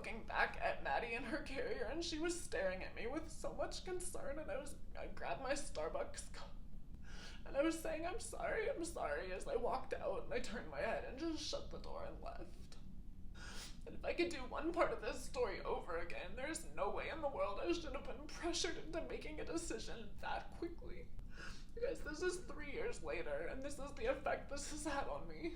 looking back at Maddie in her carrier, and she was staring at me with so much concern, and I grabbed my Starbucks cup, and I was saying, I'm sorry, as I walked out, and I turned my head and just shut the door and left. And if I could do one part of this story over again, there's no way in the world I should have been pressured into making a decision that quickly. You guys, this is 3 years later, and this is the effect this has had on me.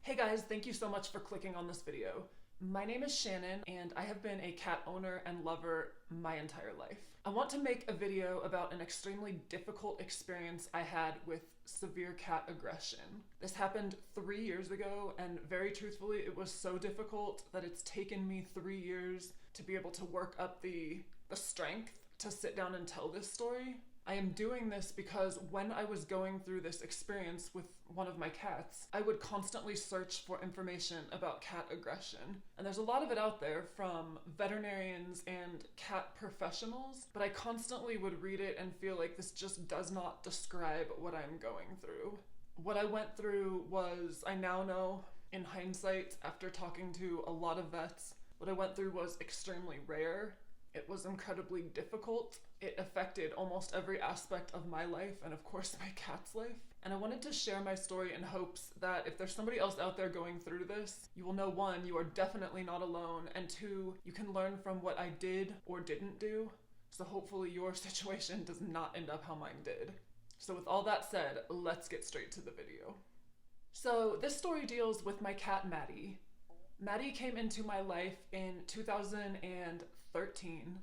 Hey guys, thank you so much for clicking on this video. My name is Shannon, and I have been a cat owner and lover my entire life. I want to make a video about an extremely difficult experience I had with severe cat aggression. This happened 3 years ago, and very truthfully, it was so difficult that it's taken me 3 years to be able to work up the strength to sit down and tell this story. I am doing this because when I was going through this experience with one of my cats, I would constantly search for information about cat aggression. And there's a lot of it out there from veterinarians and cat professionals, but I constantly would read it and feel like this just does not describe what I'm going through. What I went through was, I now know in hindsight, after talking to a lot of vets, what I went through was extremely rare. It was incredibly difficult. It affected almost every aspect of my life and of course my cat's life. And I wanted to share my story in hopes that if there's somebody else out there going through this, you will know, one, you are definitely not alone, and two, you can learn from what I did or didn't do. So hopefully your situation does not end up how mine did. So with all that said, let's get straight to the video. So this story deals with my cat Maddie. Maddie came into my life in 2013.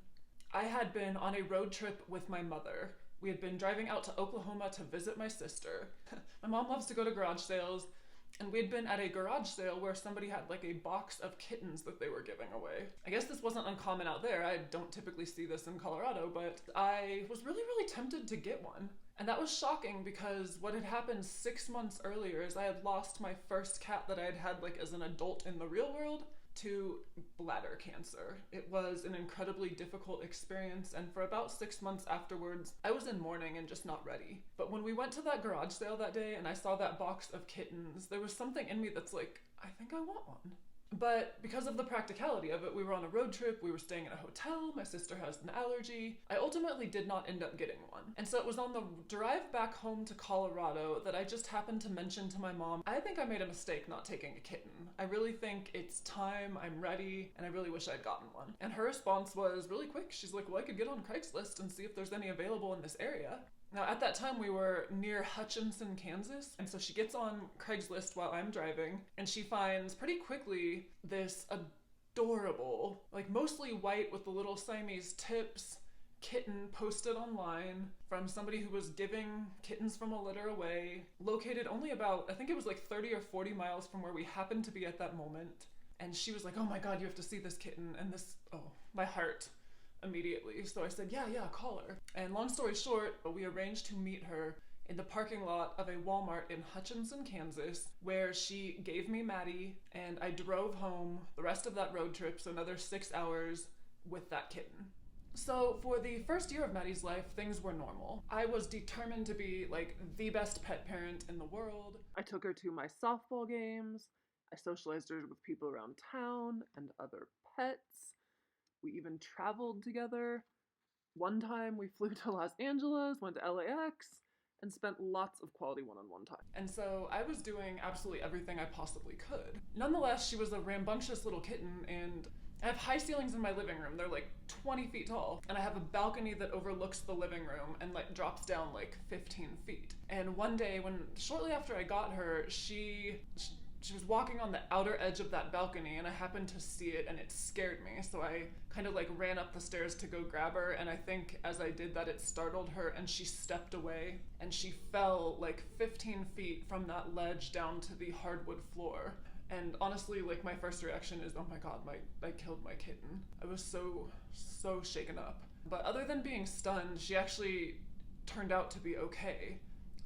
I had been on a road trip with my mother. We had been driving out to Oklahoma to visit my sister. My mom loves to go to garage sales, and we had been at a garage sale where somebody had like a box of kittens that they were giving away. I guess this wasn't uncommon out there. I don't typically see this in Colorado, but I was really tempted to get one. And that was shocking because what had happened 6 months earlier is I had lost my first cat that I had had like as an adult in the real world to bladder cancer. It was an incredibly difficult experience, and for about 6 months afterwards, I was in mourning and just not ready. But when we went to that garage sale that day and I saw that box of kittens, there was something in me that's like, I think I want one. But because of the practicality of it, we were on a road trip, we were staying in a hotel, my sister has an allergy. I ultimately did not end up getting one. And so it was on the drive back home to Colorado that I just happened to mention to my mom, I think I made a mistake not taking a kitten. I really think it's time, I'm ready, and I really wish I'd gotten one. And her response was really quick. She's like, well, I could get on Craigslist and see if there's any available in this area. Now, at that time, we were near Hutchinson, Kansas, and so she gets on Craigslist while I'm driving, and she finds pretty quickly this adorable, like mostly white with the little Siamese tips, kitten posted online from somebody who was giving kittens from a litter away, located only about, I think it was like 30 or 40 miles from where we happened to be at that moment. And she was like, oh my God, you have to see this kitten, and this, oh, my heart. Immediately. So I said, yeah, call her. And long story short, we arranged to meet her in the parking lot of a Walmart in Hutchinson, Kansas, where she gave me Maddie, and I drove home the rest of that road trip, so another 6 hours with that kitten. So for the first year of Maddie's life, things were normal. I was determined to be like the best pet parent in the world. I took her to my softball games. I socialized her with people around town and other pets. We even traveled together. One time we flew to Los Angeles, went to LAX, and spent lots of quality one-on-one time. And so I was doing absolutely everything I possibly could. Nonetheless, she was a rambunctious little kitten, and I have high ceilings in my living room. They're like 20 feet tall. And I have a balcony that overlooks the living room and like drops down like 15 feet. And one day shortly after I got her, she was walking on the outer edge of that balcony, and I happened to see it, and it scared me. So I kind of like ran up the stairs to go grab her, and I think as I did that, it startled her, and she stepped away, and she fell like 15 feet from that ledge down to the hardwood floor. And honestly, like my first reaction is, oh my God, I killed my kitten. I was so shaken up. But other than being stunned, she actually turned out to be okay.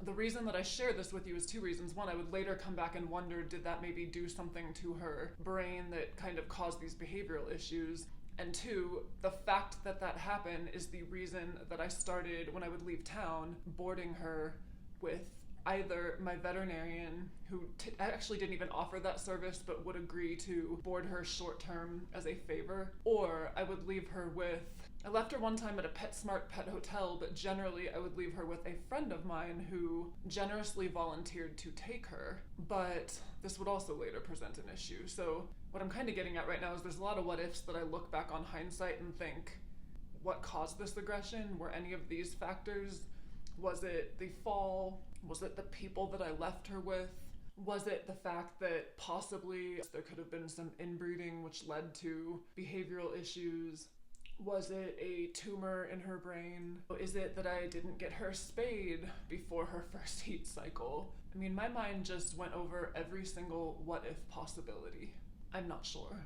The reason that I share this with you is two reasons. One, I would later come back and wonder, did that maybe do something to her brain that kind of caused these behavioral issues? And two, the fact that that happened is the reason that I started, when I would leave town, boarding her with either my veterinarian, who actually didn't even offer that service but would agree to board her short term as a favor, or I would leave her with, I left her one time at a PetSmart pet hotel, but generally I would leave her with a friend of mine who generously volunteered to take her. But this would also later present an issue. So what I'm kind of getting at right now is there's a lot of what ifs that I look back on hindsight and think, what caused this aggression? Were any of these factors? Was it the fall? Was it the people that I left her with? Was it the fact that possibly there could have been some inbreeding which led to behavioral issues? Was it a tumor in her brain? Is it that I didn't get her spayed before her first heat cycle? I mean, my mind just went over every single what if possibility. I'm not sure.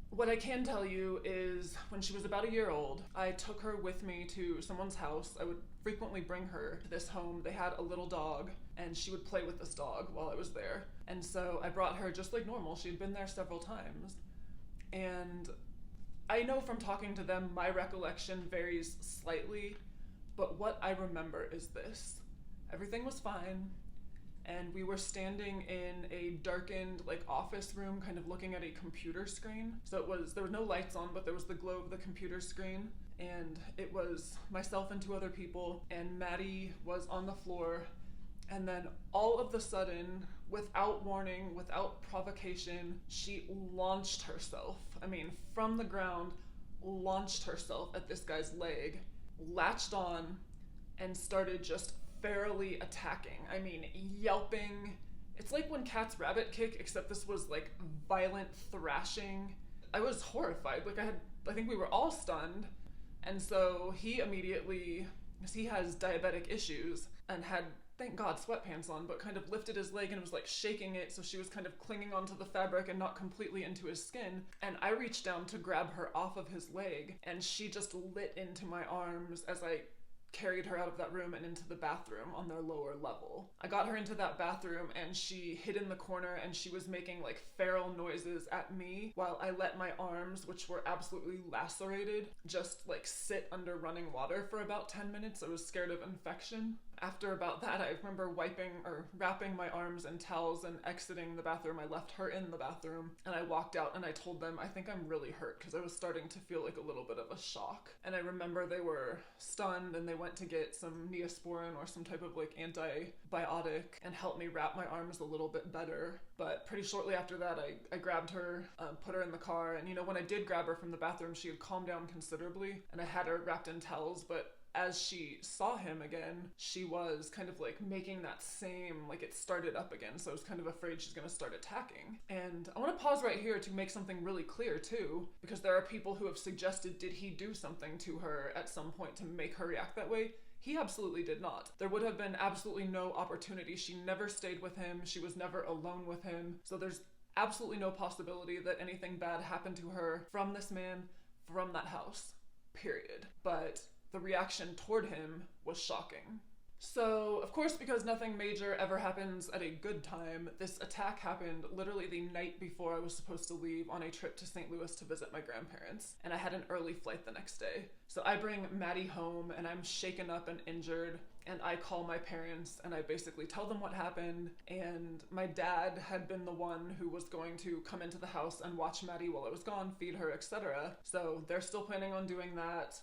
What I can tell you is when she was about a year old, I took her with me to someone's house. I would frequently bring her to this home. They had a little dog and she would play with this dog while I was there. And so I brought her just like normal. She had been there several times. And I know from talking to them, my recollection varies slightly, but what I remember is this. Everything was fine, and we were standing in a darkened office room, kind of looking at a computer screen. So there were no lights on, but there was the glow of the computer screen, and it was myself and two other people, and Maddie was on the floor. And then all of a sudden, without warning, without provocation, she launched herself. I mean, from the ground, launched herself at this guy's leg, latched on, and started just ferally attacking. I mean, yelping. It's like when cats rabbit kick, except this was violent thrashing. I was horrified. I think we were all stunned. And so he immediately, because he has diabetic issues and had, thank God, sweatpants on, but kind of lifted his leg and was shaking it, so she was kind of clinging onto the fabric and not completely into his skin. And I reached down to grab her off of his leg, and she just lit into my arms as I carried her out of that room and into the bathroom on their lower level. I got her into that bathroom and she hid in the corner and she was making feral noises at me while I let my arms, which were absolutely lacerated, just sit under running water for about 10 minutes. I was scared of infection. After about that, I remember wrapping my arms in towels and exiting the bathroom. I left her in the bathroom and I walked out and I told them, I think I'm really hurt, because I was starting to feel a little bit of a shock. And I remember they were stunned and they went to get some Neosporin or some type of antibiotic and helped me wrap my arms a little bit better. But pretty shortly after that, I grabbed her, put her in the car, and when I did grab her from the bathroom, she had calmed down considerably and I had her wrapped in towels, but as she saw him again, she was kind of making that same, it started up again. So I was kind of afraid she's going to start attacking. And I want to pause right here to make something really clear too, because there are people who have suggested, did he do something to her at some point to make her react that way? He absolutely did not. There would have been absolutely no opportunity. She never stayed with him. She was never alone with him. So there's absolutely no possibility that anything bad happened to her from this man, from that house, period. But the reaction toward him was shocking. So, of course, because nothing major ever happens at a good time, this attack happened literally the night before I was supposed to leave on a trip to St. Louis to visit my grandparents, and I had an early flight the next day. So I bring Maddie home, and I'm shaken up and injured, and I call my parents, and I basically tell them what happened, and my dad had been the one who was going to come into the house and watch Maddie while I was gone, feed her, etc. So they're still planning on doing that.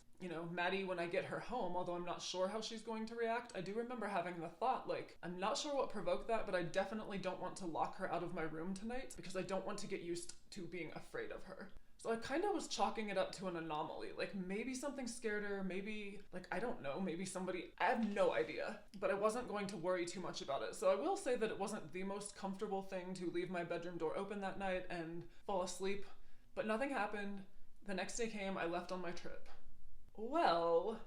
Maddie, when I get her home, although I'm not sure how she's going to react, I do remember having the thought, I'm not sure what provoked that, but I definitely don't want to lock her out of my room tonight because I don't want to get used to being afraid of her. So I kind of was chalking it up to an anomaly. Maybe something scared her, maybe, I don't know, maybe somebody, I have no idea. But I wasn't going to worry too much about it. So I will say that it wasn't the most comfortable thing to leave my bedroom door open that night and fall asleep. But nothing happened. The next day came, I left on my trip. Well,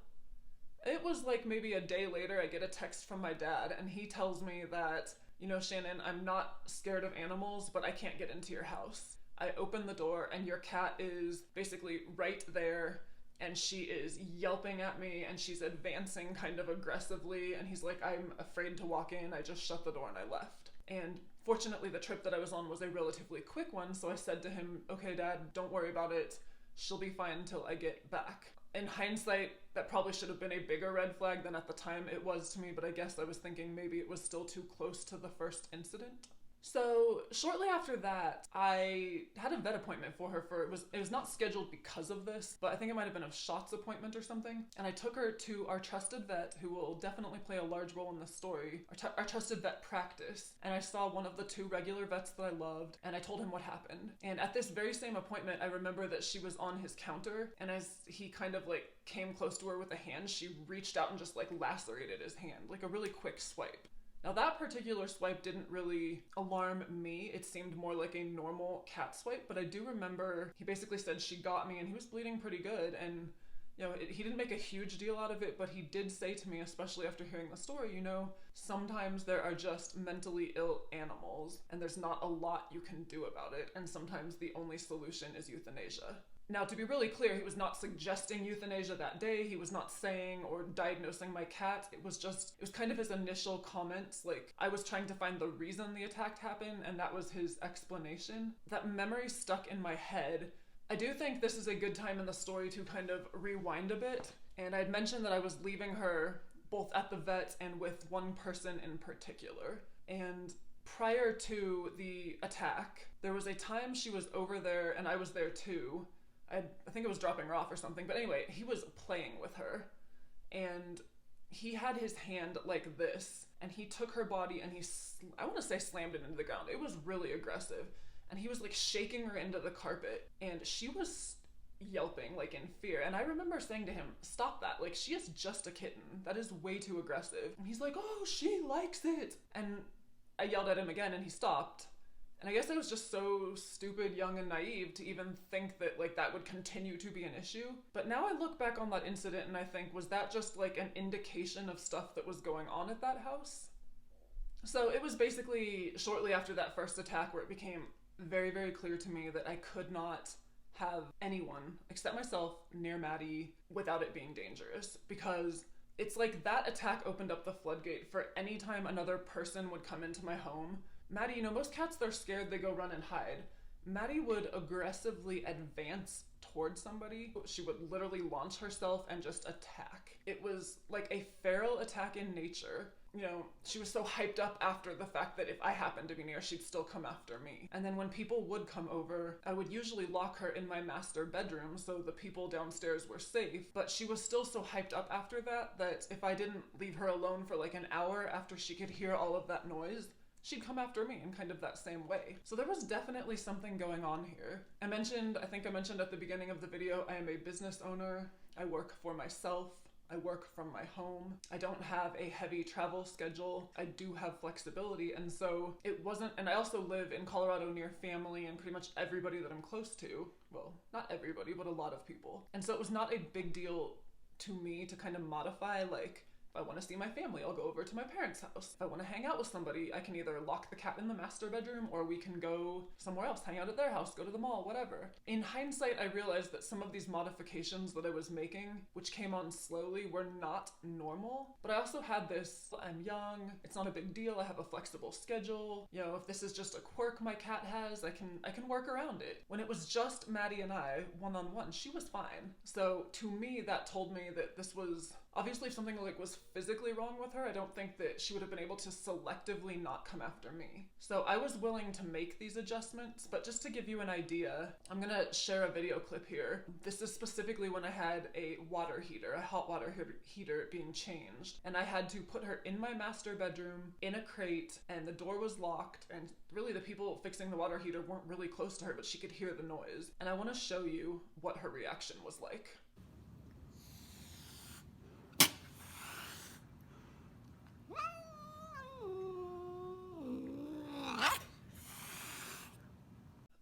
it was maybe a day later, I get a text from my dad, and he tells me that, Shannon, I'm not scared of animals, but I can't get into your house. I open the door, and your cat is basically right there, and she is yelping at me, and she's advancing kind of aggressively, and he's like, I'm afraid to walk in. I just shut the door and I left. And fortunately, the trip that I was on was a relatively quick one, so I said to him, okay, Dad, don't worry about it. She'll be fine until I get back. In hindsight, that probably should have been a bigger red flag than at the time it was to me, but I guess I was thinking maybe it was still too close to the first incident. So shortly after that, I had a vet appointment for her for, it was not scheduled because of this, but I think it might have been a shots appointment or something. And I took her to our trusted vet, who will definitely play a large role in this story, our trusted vet practice. And I saw one of the 2 regular vets that I loved, and I told him what happened. And at this very same appointment, I remember that she was on his counter, and as he kind of like came close to her with a hand, she reached out and just like lacerated his hand, like a really quick swipe. Now that particular swipe didn't really alarm me. It seemed more like a normal cat swipe, but I do remember he basically said she got me and he was bleeding pretty good. And you know, he didn't make a huge deal out of it, but he did say to me, especially after hearing the story, you know, sometimes there are just mentally ill animals and there's not a lot you can do about it. And sometimes the only solution is euthanasia. Now, to be really clear, he was not suggesting euthanasia that day. He was not saying or diagnosing my cat. It was kind of his initial comments. Like, I was trying to find the reason the attack happened, and that was his explanation. That memory stuck in my head. I do think this is a good time in the story to kind of rewind a bit. And I'd mentioned that I was leaving her both at the vet and with one person in particular. And prior to the attack, there was a time she was over there and I was there too. I think it was dropping her off or something, but anyway, he was playing with her and he had his hand like this and he took her body and I want to say slammed it into the ground. It was really aggressive and he was like shaking her into the carpet and she was yelping like in fear. And I remember saying to him, stop that, like she is just a kitten. That is way too aggressive. And he's like, oh, she likes it. And I yelled at him again and he stopped. And I guess I was just so stupid, young, and naive to even think that like that would continue to be an issue. But now I look back on that incident and I think, was that just like an indication of stuff that was going on at that house? So it was basically shortly after that first attack where it became very, very clear to me that I could not have anyone except myself near Maddie without it being dangerous, because it's like that attack opened up the floodgate for any time another person would come into my home. Maddie, you know, most cats, they're scared, they go run and hide. Maddie would aggressively advance towards somebody. She would literally launch herself and just attack. It was like a feral attack in nature. You know, she was so hyped up after the fact that if I happened to be near, she'd still come after me. And then when people would come over, I would usually lock her in my master bedroom so the people downstairs were safe. But she was still so hyped up after that that if I didn't leave her alone for like an hour after she could hear all of that noise, she'd come after me in kind of that same way. So there was definitely something going on here. I think I mentioned at the beginning of the video, I am a business owner. I work for myself. I work from my home. I don't have a heavy travel schedule. I do have flexibility, and so it wasn't, and I also live in Colorado near family and pretty much everybody that I'm close to. Well, not everybody, but a lot of people. And so it was not a big deal to me to kind of modify, like, if I want to see my family, I'll go over to my parents' house. If I want to hang out with somebody, I can either lock the cat in the master bedroom or we can go somewhere else, hang out at their house, go to the mall, whatever. In hindsight, I realized that some of these modifications that I was making, which came on slowly, were not normal. But I also had this, I'm young, it's not a big deal, I have a flexible schedule. You know, if this is just a quirk my cat has, I can work around it. When it was just Maddie and I, one-on-one, she was fine. So to me, that told me that this was, obviously if something like was physically wrong with her, I don't think that she would have been able to selectively not come after me. So I was willing to make these adjustments, but just to give you an idea, I'm gonna share a video clip here. This is specifically when I had a water heater, a hot water heater being changed, and I had to put her in my master bedroom in a crate, and the door was locked, and really the people fixing the water heater weren't really close to her, but she could hear the noise. And I want to show you what her reaction was like.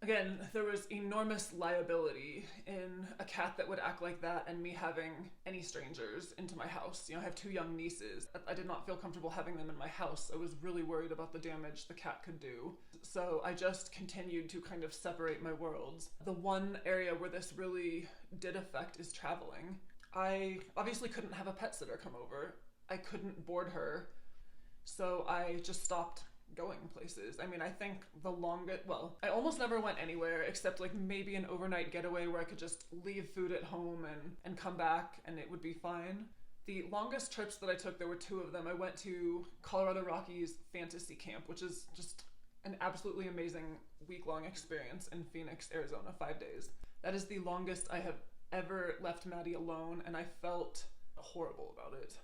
Again, there was enormous liability in a cat that would act like that and me having any strangers into my house. You know, I have 2 young nieces. I did not feel comfortable having them in my house. I was really worried about the damage the cat could do. So I just continued to kind of separate my worlds. The one area where this really did affect is traveling. I obviously couldn't have a pet sitter come over. I couldn't board her. So I just stopped going places. I mean, I think the longest, well, I almost never went anywhere except like maybe an overnight getaway where I could just leave food at home and come back and it would be fine. The longest trips that I took, there were 2 of them. I went to Colorado Rockies Fantasy Camp, which is just an absolutely amazing week-long experience in Phoenix, Arizona, 5 days. That is the longest I have ever left Maddie alone, and I felt horrible about it.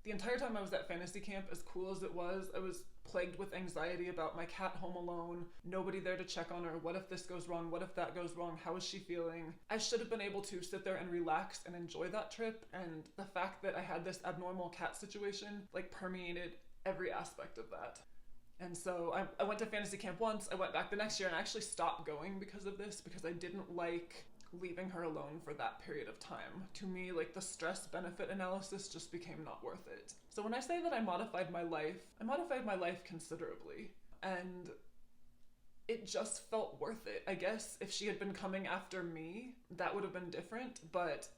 The entire time I was at fantasy camp, as cool as it was, I was plagued with anxiety about my cat home alone, nobody there to check on her, what if this goes wrong, what if that goes wrong, how is she feeling? I should have been able to sit there and relax and enjoy that trip, and the fact that I had this abnormal cat situation like permeated every aspect of that. And so I went to fantasy camp once, I went back the next year, and I actually stopped going because of this, because I didn't like leaving her alone for that period of time. To me, like, the stress benefit analysis just became not worth it. So when I say that I modified my life considerably, and it just felt worth it. I guess if she had been coming after me, that would have been different, but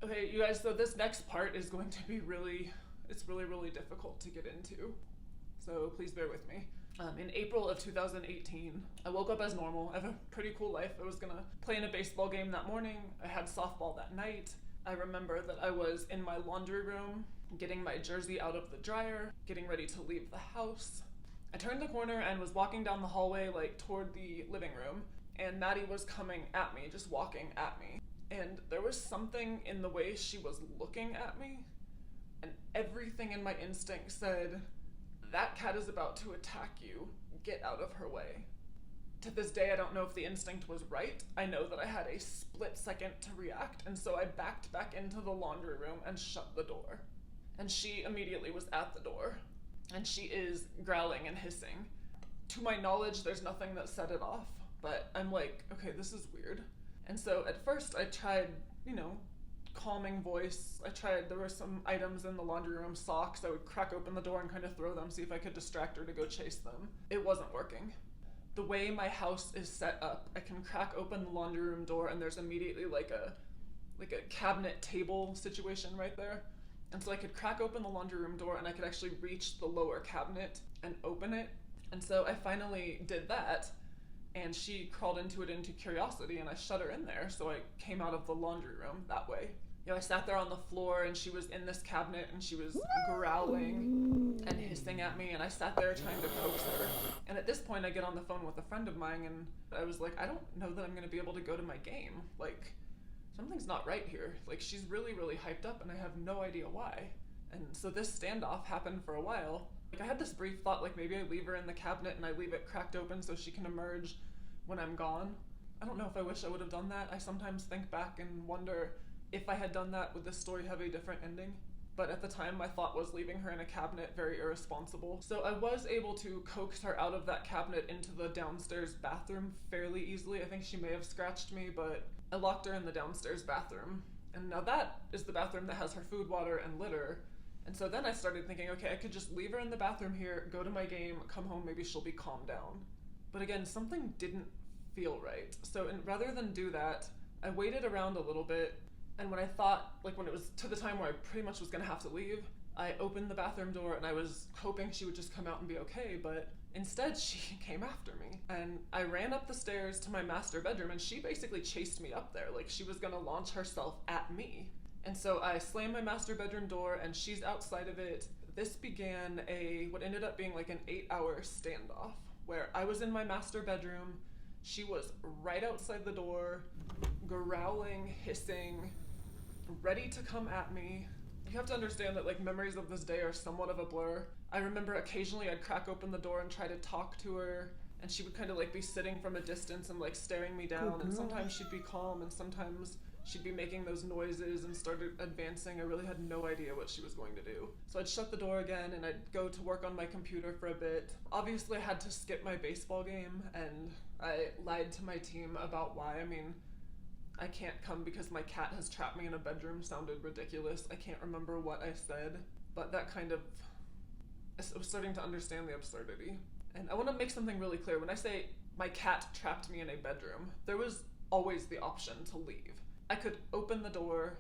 okay, you guys, so this next part is going to be really difficult to get into. So please bear with me. In April of 2018, I woke up as normal. I have a pretty cool life. I was gonna play in a baseball game that morning. I had softball that night. I remember that I was in my laundry room, getting my jersey out of the dryer, getting ready to leave the house. I turned the corner and was walking down the hallway, like toward the living room, and Maddie was coming at me, just walking at me. And there was something in the way she was looking at me, and everything in my instinct said, that cat is about to attack you. Get out of her way. To this day, I don't know if the instinct was right. I know that I had a split second to react, and so I backed back into the laundry room and shut the door. And she immediately was at the door, and she is growling and hissing. To my knowledge, there's nothing that set it off, but I'm like, okay, this is weird. And so at first I tried, calming voice. There were some items in the laundry room, socks. I would crack open the door and kind of throw them, see if I could distract her to go chase them. It wasn't working. The way my house is set up, I can crack open the laundry room door and there's immediately like a cabinet table situation right there. And so I could crack open the laundry room door and I could actually reach the lower cabinet and open it. And so I finally did that, and she crawled into it into curiosity, and I shut her in there, so I came out of the laundry room that way. I sat there on the floor, and she was in this cabinet, and she was growling and hissing at me, and I sat there trying to coax her. And at this point, I get on the phone with a friend of mine, and I was like, I don't know that I'm going to be able to go to my game. Like, something's not right here. Like, she's really, really hyped up, and I have no idea why. And so this standoff happened for a while. I had this brief thought, like maybe I leave her in the cabinet and I leave it cracked open so she can emerge when I'm gone. I don't know if I wish I would have done that. I sometimes think back and wonder, if I had done that, would this story have a different ending? But at the time, my thought was leaving her in a cabinet very irresponsible. So I was able to coax her out of that cabinet into the downstairs bathroom fairly easily. I think she may have scratched me, but I locked her in the downstairs bathroom. And now that is the bathroom that has her food, water, and litter. And so then I started thinking, okay, I could just leave her in the bathroom here, go to my game, come home, maybe she'll be calmed down. But again, something didn't feel right. So rather than do that, I waited around a little bit, and when I thought, like when it was to the time where I pretty much was gonna have to leave, I opened the bathroom door and I was hoping she would just come out and be okay, but instead she came after me. And I ran up the stairs to my master bedroom, and she basically chased me up there, like she was gonna launch herself at me. And so I slammed my master bedroom door, and she's outside of it. This began what ended up being like an 8-hour standoff, where I was in my master bedroom, she was right outside the door, growling, hissing, ready to come at me. You have to understand that like memories of this day are somewhat of a blur. I remember occasionally I'd crack open the door and try to talk to her, and she would kind of like be sitting from a distance and like staring me down, and sometimes she'd be calm and sometimes she'd be making those noises and started advancing. I really had no idea what she was going to do. So I'd shut the door again and I'd go to work on my computer for a bit. Obviously I had to skip my baseball game, and I lied to my team about why. I mean, I can't come because my cat has trapped me in a bedroom sounded ridiculous. I can't remember what I said, but that kind of, I was starting to understand the absurdity. And I want to make something really clear. When I say my cat trapped me in a bedroom, there was always the option to leave. I could open the door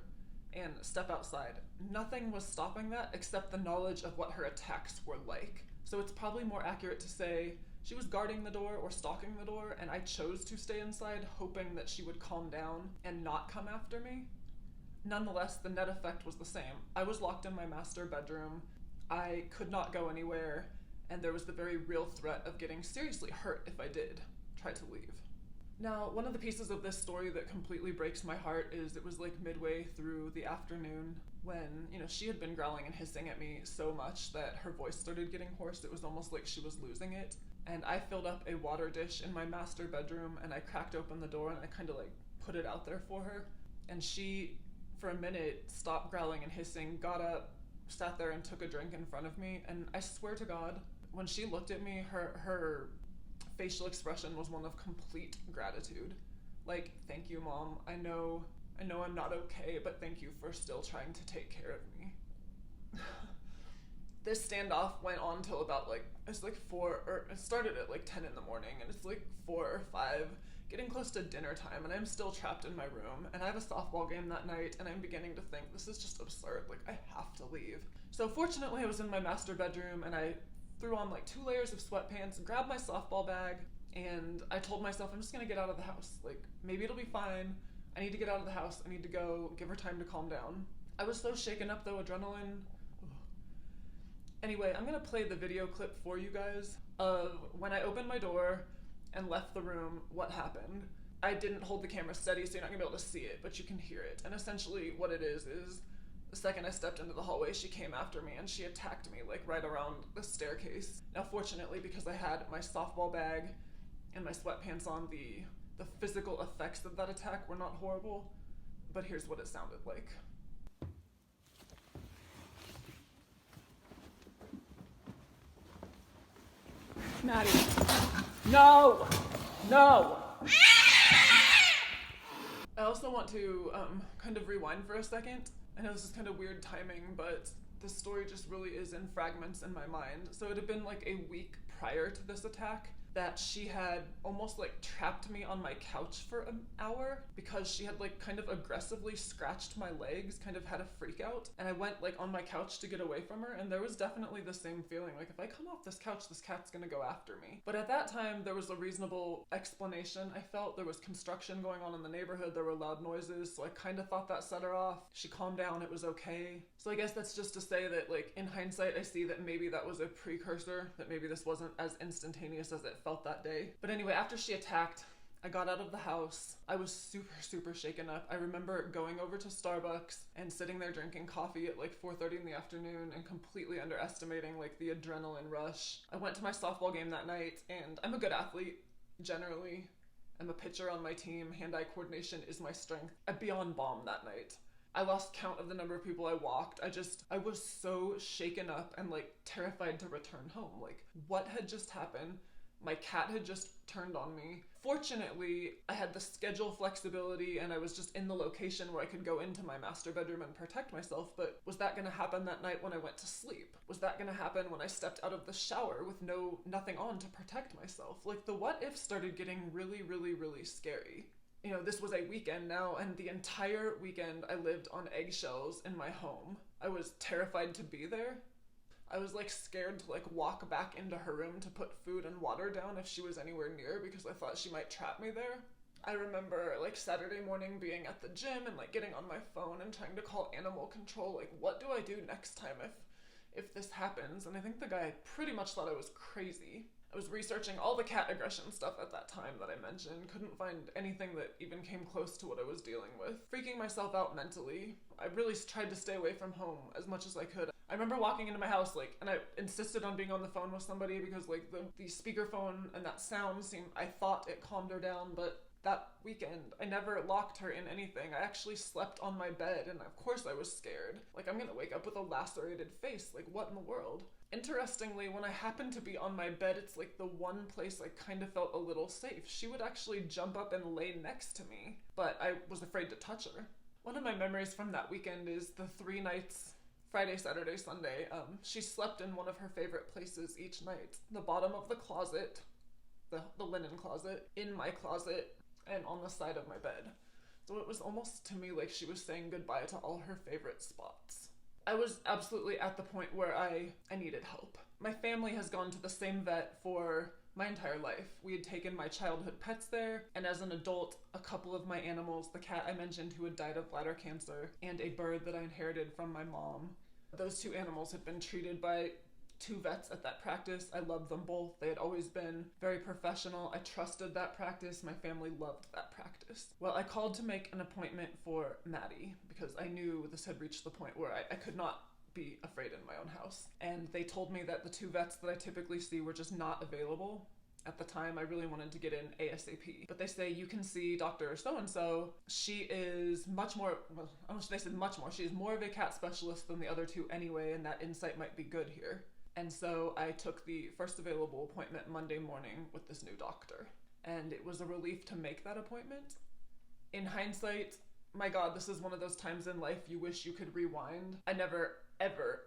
and step outside. Nothing was stopping that except the knowledge of what her attacks were like. So it's probably more accurate to say she was guarding the door or stalking the door, and I chose to stay inside, hoping that she would calm down and not come after me. Nonetheless, the net effect was the same. I was locked in my master bedroom. I could not go anywhere, and there was the very real threat of getting seriously hurt if I did try to leave. Now, one of the pieces of this story that completely breaks my heart is it was like midway through the afternoon when, she had been growling and hissing at me so much that her voice started getting hoarse. It was almost like she was losing it. And I filled up a water dish in my master bedroom, and I cracked open the door and I kind of like put it out there for her. And she, for a minute, stopped growling and hissing, got up, sat there and took a drink in front of me. And I swear to God, when she looked at me, her facial expression was one of complete gratitude. Like, thank you, Mom. I know I'm not okay, but thank you for still trying to take care of me. This standoff went on till about it started at like 10 in the morning, and it's like 4 or 5, getting close to dinner time, and I'm still trapped in my room, and I have a softball game that night, and I'm beginning to think this is just absurd, like I have to leave. So fortunately I was in my master bedroom, and I threw on like 2 layers of sweatpants, grabbed my softball bag, and I told myself I'm just gonna get out of the house. Like, maybe it'll be fine. I need to get out of the house. I need to go, give her time to calm down. I was so shaken up though, adrenaline. Anyway, I'm gonna play the video clip for you guys of when I opened my door and left the room, what happened. I didn't hold the camera steady, so you're not gonna be able to see it, but you can hear it. And essentially what it is the second I stepped into the hallway, she came after me and she attacked me like right around the staircase. Now fortunately, because I had my softball bag and my sweatpants on, the physical effects of that attack were not horrible, but here's what it sounded like. Maddie. No! I also want to kind of rewind for a second. I know this is kind of weird timing, but this story just really is in fragments in my mind. So it had been like a week prior to this attack that she had almost like trapped me on my couch for an hour because she had like kind of aggressively scratched my legs, kind of had a freak out, and I went like on my couch to get away from her, and there was definitely the same feeling, like if I come off this couch, this cat's gonna go after me. But at that time there was a reasonable explanation. I felt there was construction going on in the neighborhood, there were loud noises, so I kind of thought that set her off. She calmed down, it was okay. So I guess that's just to say that like in hindsight I see that maybe that was a precursor, that maybe this wasn't as instantaneous as it felt that day. But anyway, after she attacked, I got out of the house. I was super shaken up. I remember going over to Starbucks and sitting there drinking coffee at like 4:30 in the afternoon and completely underestimating like the adrenaline rush. I went to my softball game that night, and I'm a good athlete generally. I'm a pitcher on my team. Hand-eye coordination is my strength. I beyond bombed that night. I lost count of the number of people I walked. I was so shaken up and like terrified to return home. Like, what had just happened? My cat had just turned on me. Fortunately, I had the schedule flexibility and I was just in the location where I could go into my master bedroom and protect myself, but was that gonna happen that night when I went to sleep? Was that gonna happen when I stepped out of the shower with nothing on to protect myself? Like, the what if started getting really scary. This was a weekend now, and the entire weekend I lived on eggshells in my home. I was terrified to be there. I was like scared to like walk back into her room to put food and water down if she was anywhere near, because I thought she might trap me there. I remember like Saturday morning being at the gym and like getting on my phone and trying to call animal control, like what do I do next time if this happens? And I think the guy pretty much thought I was crazy. I was researching all the cat aggression stuff at that time that I mentioned, couldn't find anything that even came close to what I was dealing with. Freaking myself out mentally. I really tried to stay away from home as much as I could. I remember walking into my house, and I insisted on being on the phone with somebody because, the speakerphone and that sound I thought it calmed her down, but that weekend, I never locked her in anything. I actually slept on my bed, and of course I was scared. I'm gonna wake up with a lacerated face, what in the world? Interestingly, when I happened to be on my bed, it's the one place I kind of felt a little safe. She would actually jump up and lay next to me, but I was afraid to touch her. One of my memories from that weekend is the 3 nights, Friday, Saturday, Sunday. She slept in one of her favorite places each night. The bottom of the closet, the linen closet, in my closet, and on the side of my bed. So it was almost to me like she was saying goodbye to all her favorite spots. I was absolutely at the point where I needed help. My family has gone to the same vet for my entire life. We had taken my childhood pets there, and as an adult, a couple of my animals, the cat I mentioned who had died of bladder cancer, and a bird that I inherited from my mom. Those two animals had been treated by two vets at that practice. I loved them both. They had always been very professional. I trusted that practice. My family loved that practice. Well, I called to make an appointment for Maddie because I knew this had reached the point where I could not be afraid in my own house. And they told me that the two vets that I typically see were just not available. At the time, I really wanted to get in ASAP. But they say, you can see Dr. So-and-so. She is much more, well, I don't know if they said much more. She is more of a cat specialist than the other two anyway, and that insight might be good here. And so I took the first available appointment Monday morning with this new doctor. And it was a relief to make that appointment. In hindsight, my God, this is one of those times in life you wish you could rewind. I never, ever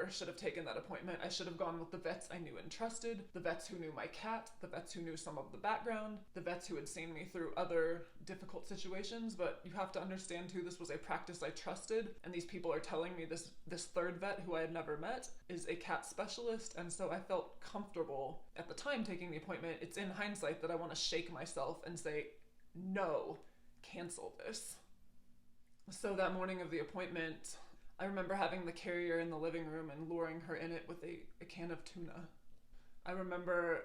should have taken that appointment. I should have gone with the vets I knew and trusted, the vets who knew my cat, the vets who knew some of the background, the vets who had seen me through other difficult situations. But you have to understand too, this was a practice I trusted, and these people are telling me this third vet who I had never met is a cat specialist, and so I felt comfortable at the time taking the appointment. It's in hindsight that I want to shake myself and say, no, cancel this. So that morning of the appointment, I remember having the carrier in the living room and luring her in it with a can of tuna. I remember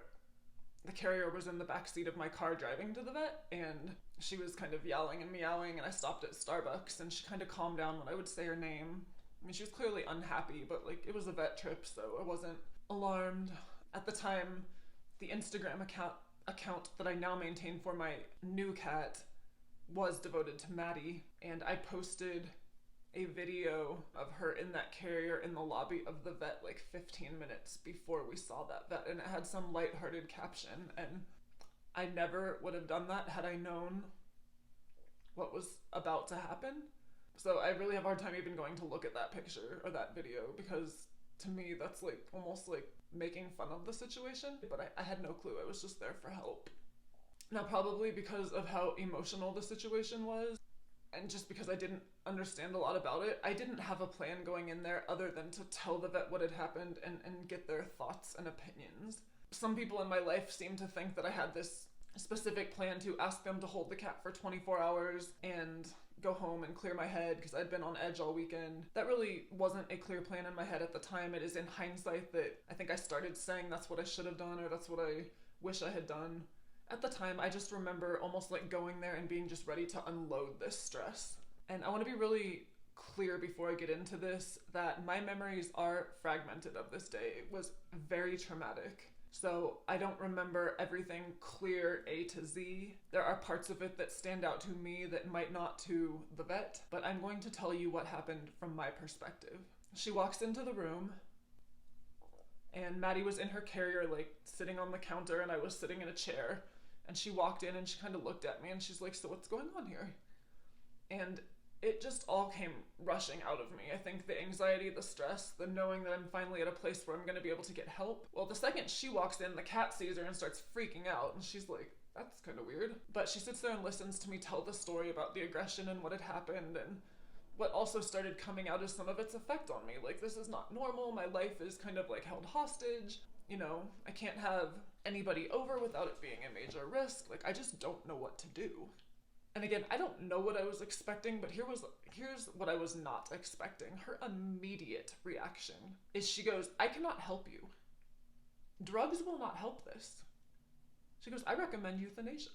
the carrier was in the back seat of my car driving to the vet, and she was kind of yelling and meowing, and I stopped at Starbucks, and she kind of calmed down when I would say her name. I mean, she was clearly unhappy, but like it was a vet trip, so I wasn't alarmed. At the time, the Instagram account that I now maintain for my new cat was devoted to Maddie, and I posted a video of her in that carrier in the lobby of the vet like 15 minutes before we saw that vet, and it had some lighthearted caption, and I never would have done that had I known what was about to happen. So I really have a hard time even going to look at that picture or that video, because to me that's like almost like making fun of the situation, but I had no clue. I was just there for help. Now, probably because of how emotional the situation was, and just because I didn't understand a lot about it, I didn't have a plan going in there other than to tell the vet what had happened and get their thoughts and opinions. Some people in my life seem to think that I had this specific plan to ask them to hold the cat for 24 hours and go home and clear my head because I'd been on edge all weekend. That really wasn't a clear plan in my head at the time. It is in hindsight that I think I started saying that's what I should have done, or that's what I wish I had done. At the time, I just remember almost like going there and being just ready to unload this stress. And I want to be really clear before I get into this that my memories are fragmented of this day. It was very traumatic. So I don't remember everything clear A to Z. There are parts of it that stand out to me that might not to the vet, but I'm going to tell you what happened from my perspective. She walks into the room, and Maddie was in her carrier, like sitting on the counter, and I was sitting in a chair. And she walked in and she kind of looked at me and she's like, so what's going on here? And it just all came rushing out of me. I think the anxiety, the stress, the knowing that I'm finally at a place where I'm going to be able to get help. Well, the second she walks in, the cat sees her and starts freaking out. And she's like, that's kind of weird. But she sits there and listens to me tell the story about the aggression and what had happened. And what also started coming out is some of its effect on me. Like, this is not normal. My life is kind of like held hostage. You know, I can't have anybody over without it being a major risk. Like, I just don't know what to do. And again, I don't know what I was expecting, but here's what I was not expecting. Her immediate reaction is she goes, I cannot help you. Drugs will not help this. She goes, I recommend euthanasia.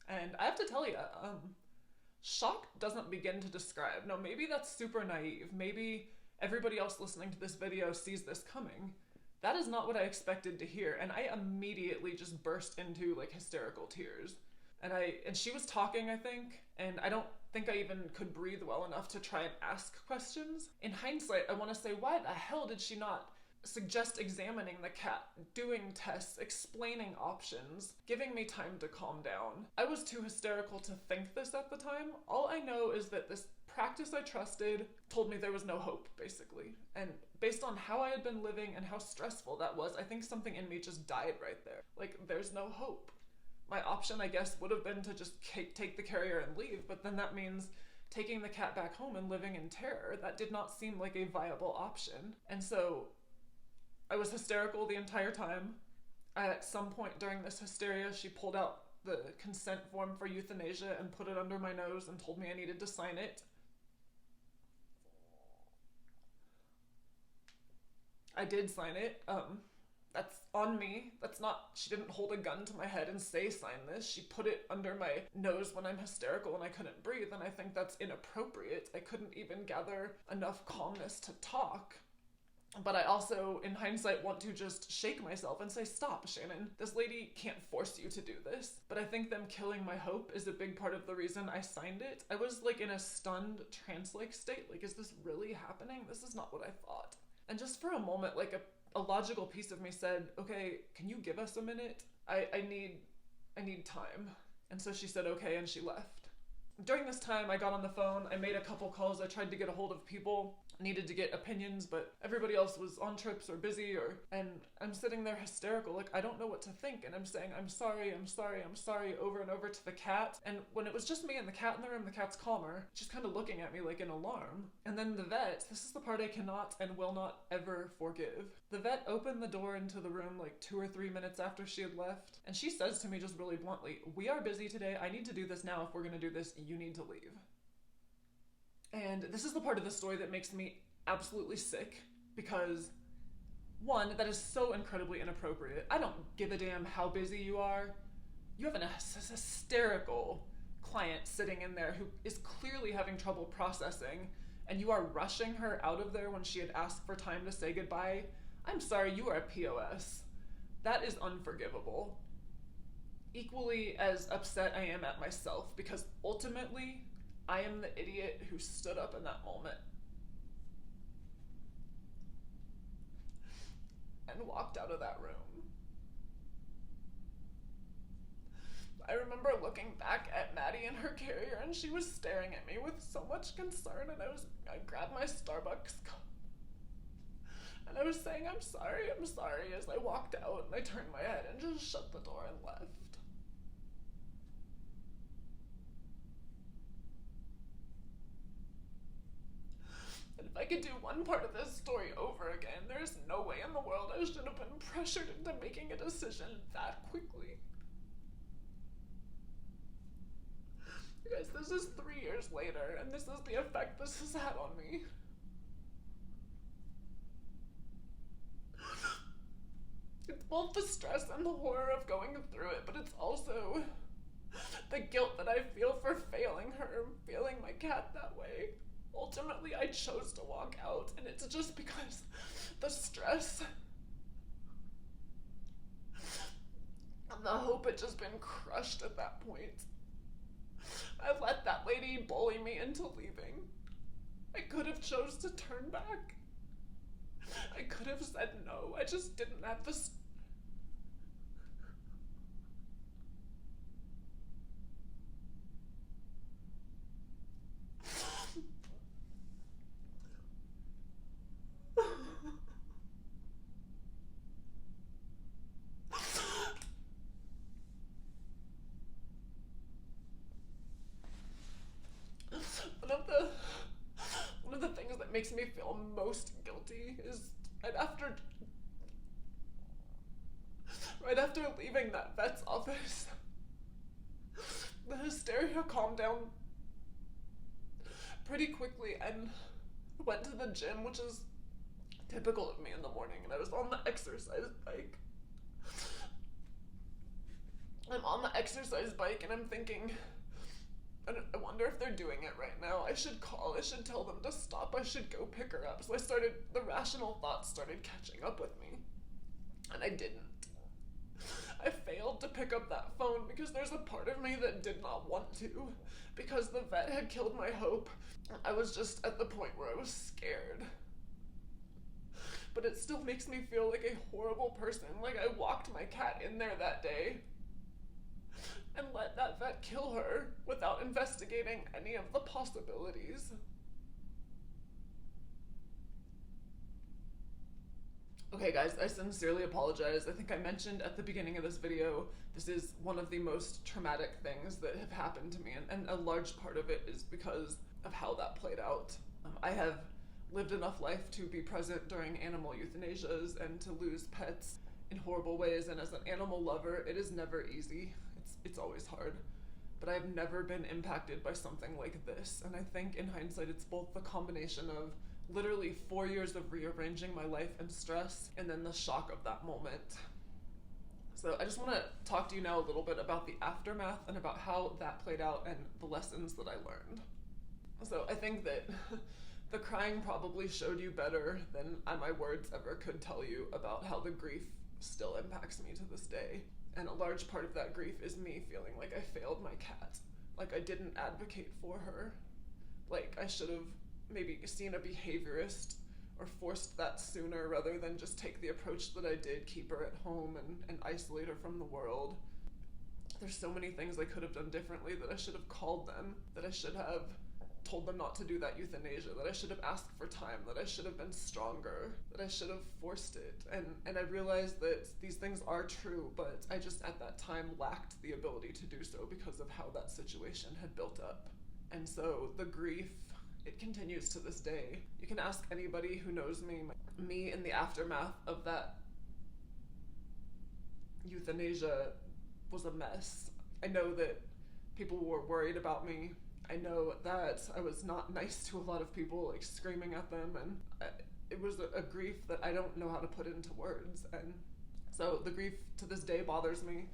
And I have to tell you, shock doesn't begin to describe. No, maybe that's super naive. Maybe everybody else listening to this video sees this coming. That is not what I expected to hear. And I immediately just burst into like hysterical tears. And she was talking, I think, and I don't think I even could breathe well enough to try and ask questions. In hindsight, I want to say, why the hell did she not suggest examining the cat, doing tests, explaining options, giving me time to calm down? I was too hysterical to think this at the time. All I know is that this practice I trusted told me there was no hope, basically. And based on how I had been living and how stressful that was, I think something in me just died right there. Like, there's no hope. my option, I guess, would have been to just take the carrier and leave, but then that means taking the cat back home and living in terror. That did not seem like a viable option. And so I was hysterical the entire time. At some point during this hysteria, she pulled out the consent form for euthanasia and put it under my nose and told me I needed to sign it. I did sign it. That's on me. That's not, she didn't hold a gun to my head and say sign this. She put it under my nose when I'm hysterical and I couldn't breathe, and I think that's inappropriate. I couldn't even gather enough calmness to talk. But I also, in hindsight, want to just shake myself and say, stop, Shannon. This lady can't force you to do this. But I think them killing my hope is a big part of the reason I signed it. I was like in a stunned, trance-like state. Like, is this really happening? This is not what I thought. And just for a moment, like a logical piece of me said, okay, can you give us a minute? I need time. And so she said, okay, and she left. During this time, I got on the phone, I made a couple calls, I tried to get a hold of people, needed to get opinions, but everybody else was on trips or busy, and I'm sitting there hysterical, like I don't know what to think, and I'm saying, I'm sorry, over and over to the cat, and when it was just me and the cat in the room, the cat's calmer, she's kind of looking at me like in alarm, and then the vet, this is the part I cannot and will not ever forgive. The vet opened the door into the room like 2 or 3 minutes after she had left, and she says to me just really bluntly, we are busy today, I need to do this now. If we're gonna do this, you need to leave. And this is the part of the story that makes me absolutely sick, because one, that is so incredibly inappropriate. I don't give a damn how busy you are. You have an hysterical client sitting in there who is clearly having trouble processing, and you are rushing her out of there when she had asked for time to say goodbye. I'm sorry, you are a POS. That is unforgivable. Equally as upset I am at myself, because ultimately, I am the idiot who stood up in that moment and walked out of that room. I remember looking back at Maddie in her carrier, and she was staring at me with so much concern, and I grabbed my Starbucks cup and I was saying, I'm sorry, as I walked out, and I turned my head and just shut the door and left. If I could do one part of this story over again, there's no way in the world I should have been pressured into making a decision that quickly. You guys, this is 3 years later, and this is the effect this has had on me. It's both the stress and the horror of going through it, but it's also the guilt that I feel for failing her, failing my cat that way. Ultimately, I chose to walk out, and it's just because the stress and the hope had just been crushed at that point. I let that lady bully me into leaving. I could have chose to turn back. I could have said no. I just didn't have the One of the things that makes me feel most guilty is right after leaving that vet's office, the hysteria calmed down pretty quickly, and went to the gym, which is typical of me in the morning, and I was on the exercise bike. I'm on the exercise bike and I'm thinking, I wonder if they're doing it right now. I should call, I should tell them to stop, I should go pick her up. So the rational thoughts started catching up with me, and I didn't. I failed to pick up that phone because there's a part of me that did not want to, because the vet had killed my hope. I was just at the point where I was scared. But it still makes me feel like a horrible person, like I walked my cat in there that day and let that vet kill her without investigating any of the possibilities. Okay guys, I sincerely apologize. I think I mentioned at the beginning of this video, this is one of the most traumatic things that have happened to me, and a large part of it is because of how that played out. I have lived enough life to be present during animal euthanasias and to lose pets in horrible ways, and as an animal lover, it is never easy. It's always hard. But I've never been impacted by something like this, and I think in hindsight it's both the combination of literally 4 years of rearranging my life and stress, and then the shock of that moment. So I just want to talk to you now a little bit about the aftermath and about how that played out and the lessons that I learned. So I think that the crying probably showed you better than my words ever could tell you about how the grief still impacts me to this day. And a large part of that grief is me feeling like I failed my cat. Like I didn't advocate for her. Like I should have maybe seen a behaviorist or forced that sooner rather than just take the approach that I did, keep her at home and isolate her from the world. There's so many things I could have done differently, that I should have called them, that I should have told them not to do that euthanasia, that I should have asked for time, that I should have been stronger, that I should have forced it. And I realized that these things are true, but I just at that time lacked the ability to do so because of how that situation had built up. And so the grief, it continues to this day. You can ask anybody who knows me in the aftermath of that euthanasia was a mess. I know that people were worried about me. I know that I was not nice to a lot of people, like screaming at them, and it was a grief that I don't know how to put into words. And so the grief to this day bothers me.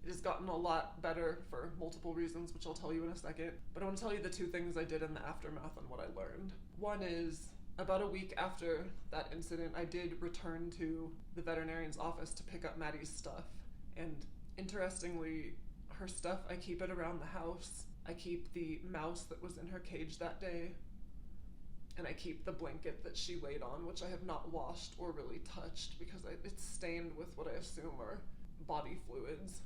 It has gotten a lot better for multiple reasons, which I'll tell you in a second. But I want to tell you the two things I did in the aftermath and what I learned. One is, about a week after that incident, I did return to the veterinarian's office to pick up Maddie's stuff. And interestingly, her stuff, I keep it around the house. I keep the mouse that was in her cage that day. And I keep the blanket that she laid on, which I have not washed or really touched because it's stained with what I assume are body fluids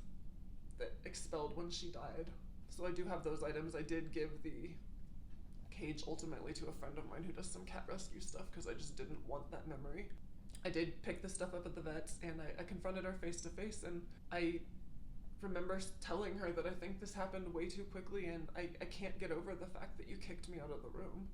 that expelled when she died. So I do have those items. I did give the cage ultimately to a friend of mine who does some cat rescue stuff because I just didn't want that memory. I did pick the stuff up at the vet's, and I confronted her face to face, and I remember telling her that I think this happened way too quickly, and I can't get over the fact that you kicked me out of the room,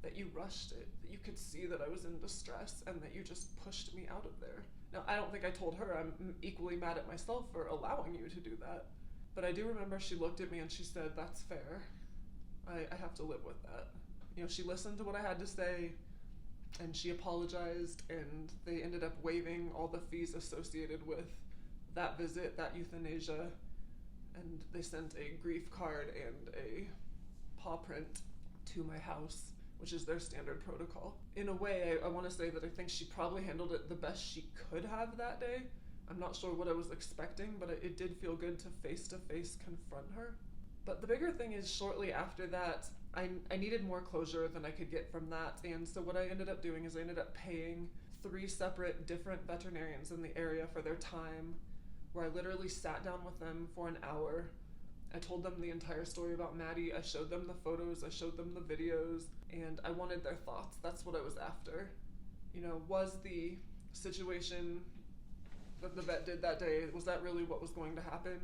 that you rushed it, that you could see that I was in distress, and that you just pushed me out of there. Now, I don't think I told her. I'm equally mad at myself for allowing you to do that. But I do remember she looked at me and she said, "That's fair. I have to live with that." You know, she listened to what I had to say, and she apologized, and they ended up waiving all the fees associated with that visit, that euthanasia, and they sent a grief card and a paw print to my house, which is their standard protocol. In a way, I want to say that I think she probably handled it the best she could have that day. I'm not sure what I was expecting, but it did feel good to face confront her. But the bigger thing is, shortly after that, I needed more closure than I could get from that, and so what I ended up doing is I ended up paying 3 separate different veterinarians in the area for their time, where I literally sat down with them for an hour. I told them the entire story about Maddie, I showed them the photos, I showed them the videos, and I wanted their thoughts. That's what I was after. You know, was the situation that the vet did that day, was that really what was going to happen?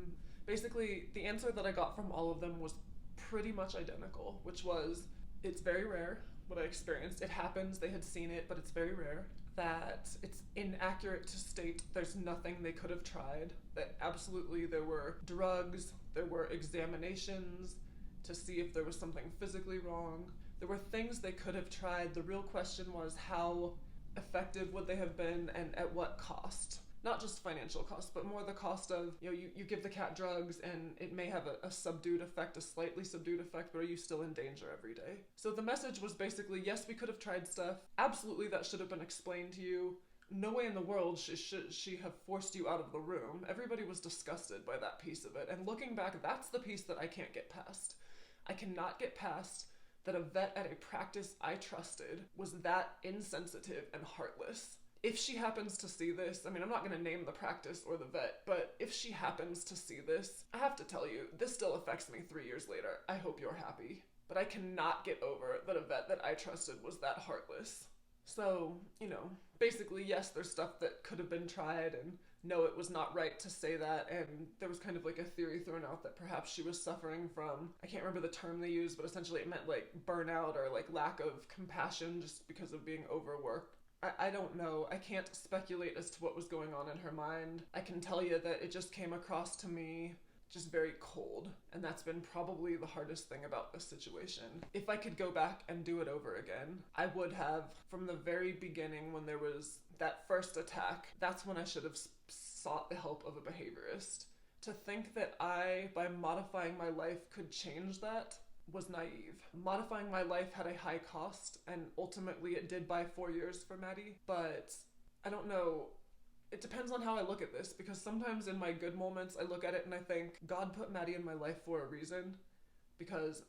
Basically, the answer that I got from all of them was pretty much identical, which was, it's very rare what I experienced. It happens, they had seen it, but it's very rare. That it's inaccurate to state there's nothing they could have tried, that absolutely there were drugs, there were examinations to see if there was something physically wrong. There were things they could have tried. The real question was, how effective would they have been and at what cost? Not just financial cost, but more the cost of, you know, you give the cat drugs and it may have a subdued effect, a slightly subdued effect, but are you still in danger every day? So the message was basically, yes, we could have tried stuff. Absolutely, that should have been explained to you. No way in the world should she have forced you out of the room. Everybody was disgusted by that piece of it. And looking back, that's the piece that I can't get past. I cannot get past that a vet at a practice I trusted was that insensitive and heartless. If she happens to see this, I mean, I'm not going to name the practice or the vet, but if she happens to see this, I have to tell you, this still affects me 3 years later. I hope you're happy. But I cannot get over that a vet that I trusted was that heartless. So, basically, yes, there's stuff that could have been tried, and no, it was not right to say that, and there was kind of like a theory thrown out that perhaps she was suffering from, I can't remember the term they used, but essentially it meant like burnout or like lack of compassion just because of being overworked. I don't know. I can't speculate as to what was going on in her mind. I can tell you that it just came across to me just very cold, and that's been probably the hardest thing about this situation. If I could go back and do it over again, I would have, from the very beginning when there was that first attack, that's when I should have sought the help of a behaviorist. To think that I, by modifying my life, could change that was naive. Modifying my life had a high cost, and ultimately it did buy 4 years for Maddie, but I don't know. It depends on how I look at this, because sometimes in my good moments I look at it and I think God put Maddie in my life for a reason, because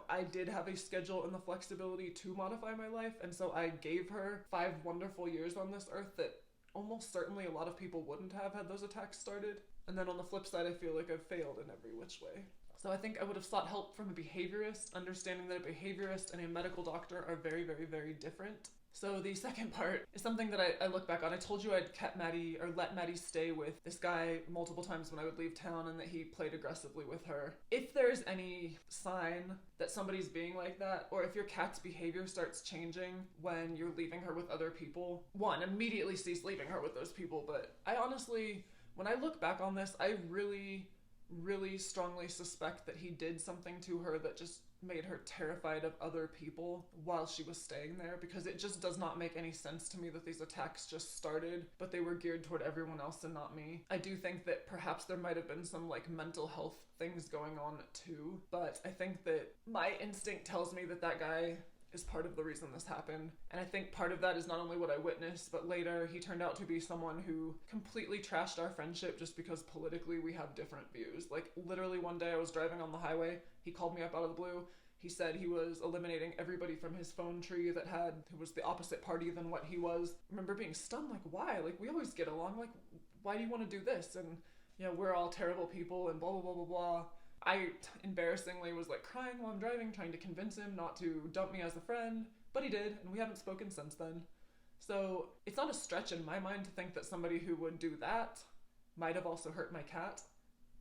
I did have a schedule and the flexibility to modify my life, and so I gave her 5 wonderful years on this earth that almost certainly a lot of people wouldn't have had those attacks started. And then on the flip side, I feel like I've failed in every which way. So I think I would have sought help from a behaviorist, understanding that a behaviorist and a medical doctor are very, very, very different. So the second part is something that I look back on. I told you I'd kept Maddie, or let Maddie stay with this guy multiple times when I would leave town, and that he played aggressively with her. If there's any sign that somebody's being like that, or if your cat's behavior starts changing when you're leaving her with other people, one, immediately cease leaving her with those people. But I honestly, when I look back on this, I really strongly suspect that he did something to her that just made her terrified of other people while she was staying there, because it just does not make any sense to me that these attacks just started, but they were geared toward everyone else and not me. I do think that perhaps there might have been some like mental health things going on too, but I think that my instinct tells me that that guy is part of the reason this happened. And I think part of that is not only what I witnessed, but later he turned out to be someone who completely trashed our friendship just because politically we have different views. Like literally one day I was driving on the highway, he called me up out of the blue. He said he was eliminating everybody from his phone tree who was the opposite party than what he was. I remember being stunned, like, why? Like, we always get along. Like, why do you want to do this? And, we're all terrible people and blah, blah, blah, blah, blah. I embarrassingly was like crying while I'm driving, trying to convince him not to dump me as a friend, but he did, and we haven't spoken since then. So it's not a stretch in my mind to think that somebody who would do that might have also hurt my cat.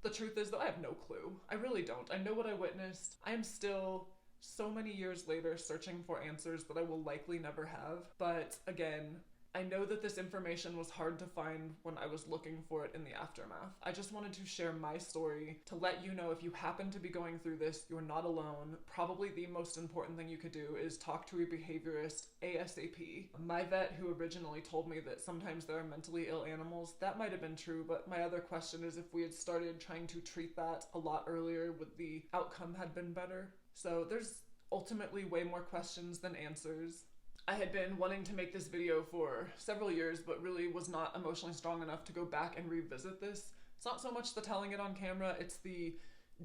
The truth is, though, I have no clue. I really don't. I know what I witnessed. I am still, so many years later, searching for answers that I will likely never have. But again, I know that this information was hard to find when I was looking for it in the aftermath. I just wanted to share my story to let you know if you happen to be going through this, you're not alone. Probably the most important thing you could do is talk to a behaviorist ASAP. My vet, who originally told me that sometimes there are mentally ill animals, that might have been true, but my other question is if we had started trying to treat that a lot earlier, would the outcome had been better? So there's ultimately way more questions than answers. I had been wanting to make this video for several years, but really was not emotionally strong enough to go back and revisit this. It's not so much the telling it on camera, it's the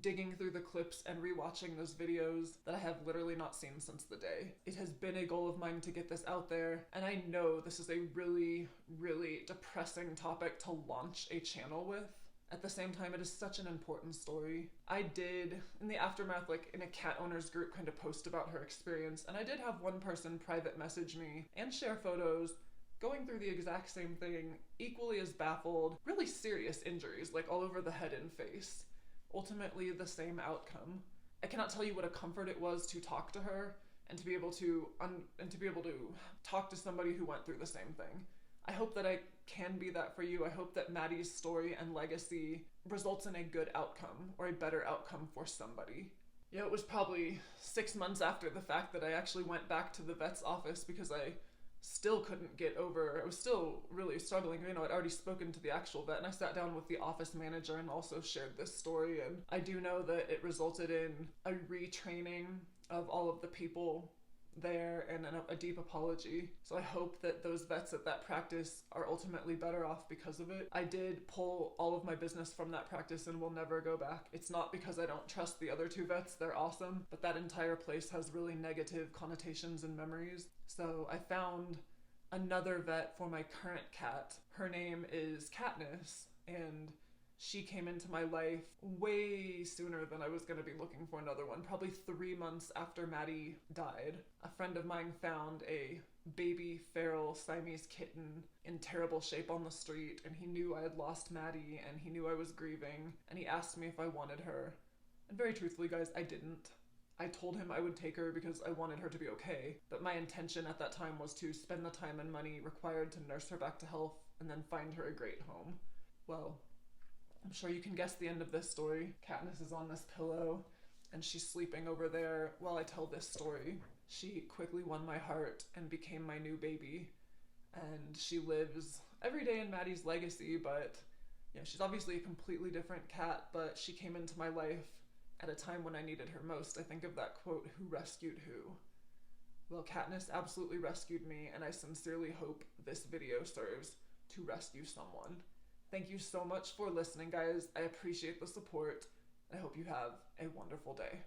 digging through the clips and rewatching those videos that I have literally not seen since the day. It has been a goal of mine to get this out there, and I know this is a really, really depressing topic to launch a channel with. At the same time, it is such an important story. I did, in the aftermath, like in a cat owners group, kind of post about her experience, and I did have one person private message me and share photos going through the exact same thing, equally as baffled, really serious injuries, like all over the head and face. Ultimately, the same outcome. I cannot tell you what a comfort it was to talk to her and to be able to talk to somebody who went through the same thing. I hope that I can be that for you. I hope that Maddie's story and legacy results in a good outcome or a better outcome for somebody. It was probably 6 months after the fact that I actually went back to the vet's office because I still couldn't get over, I was still really struggling. I'd already spoken to the actual vet, and I sat down with the office manager and also shared this story, and I do know that it resulted in a retraining of all of the people there and a deep apology. So I hope that those vets at that practice are ultimately better off because of it. I did pull all of my business from that practice and will never go back. It's not because I don't trust the other 2 vets, they're awesome, but that entire place has really negative connotations and memories. So I found another vet for my current cat. Her name is Katniss, and She came into my life way sooner than I was going to be looking for another one. Probably 3 months after Maddie died, a friend of mine found a baby feral Siamese kitten in terrible shape on the street, and he knew I had lost Maddie, and he knew I was grieving, and he asked me if I wanted her. And very truthfully, guys, I didn't. I told him I would take her because I wanted her to be okay, but my intention at that time was to spend the time and money required to nurse her back to health and then find her a great home. Well, I'm sure you can guess the end of this story. Katniss is on this pillow, and she's sleeping over there while I tell this story. She quickly won my heart and became my new baby, and she lives every day in Maddie's legacy, but she's obviously a completely different cat, but she came into my life at a time when I needed her most. I think of that quote, "Who rescued who?" Well, Katniss absolutely rescued me, and I sincerely hope this video serves to rescue someone. Thank you so much for listening, guys. I appreciate the support. I hope you have a wonderful day.